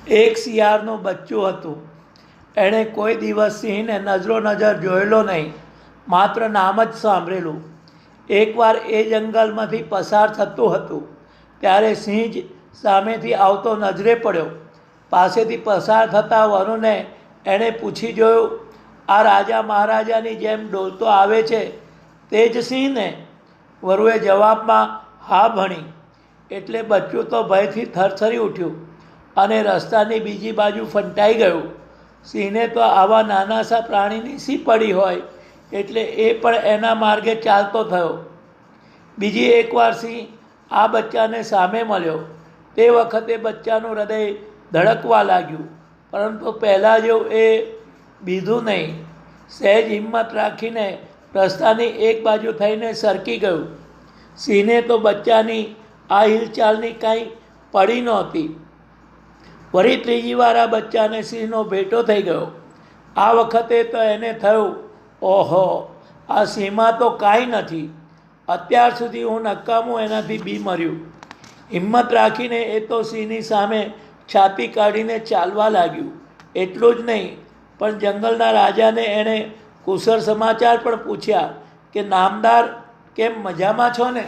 એક શિયાળનું બચ્ચું હતું. એણે કોઈ દિવસ સિંહને નજરો નજર જોયેલો નહીં, માત્ર નામ જ સાંભળેલું. એકવાર એ જંગલમાંથી પસાર થતું હતું ત્યારે સિંહ જ સામેથી આવતો નજરે પડ્યો. પાસેથી પસાર થતા વરુને એણે પૂછી જોયું, આ રાજા મહારાજાની જેમ ડોલતો આવે છે તે જ સિંહ ને? વરુએ જવાબમાં હા ભણી. એટલે બચ્ચું તો ભયથી થરથરી ઉઠ્યું અને રસ્તાની બીજી બાજુ ફંટાઈ ગયું. સિંહને તો આવા નાનાસા પ્રાણીની શી પડી હોય, એટલે એ પણ એના માર્ગે ચાલતો થયો. બીજી એકવાર સિંહ આ બચ્ચાને સામે મળ્યો. તે વખતે બચ્ચાનું હૃદય ધડકવા લાગ્યું, પરંતુ પહેલાં જેવું એ બીધું નહીં. સહેજ હિંમત રાખીને રસ્તાની એક બાજુ થઈને સરકી ગયું. સિંહને તો બચ્ચાની આ હિલચાલની કાંઈ પડી નહોતી. વળી ત્રીજી વાર આ બચ્ચાને સિંહનો ભેટો થઈ ગયો. આ વખતે તો એને થયું, ઓહો, આ સિંહમાં તો કાંઈ નથી. અત્યાર સુધી હું નકામું એનાથી બી મર્યું. હિંમત રાખીને એ તો સિંહની સામે છાતી કાઢીને ચાલવા લાગ્યું. એટલું જ નહીં, પણ જંગલના રાજાને એણે કુશળ સમાચાર પણ પૂછ્યા કે નામદાર, કેમ મજામાં છો ને?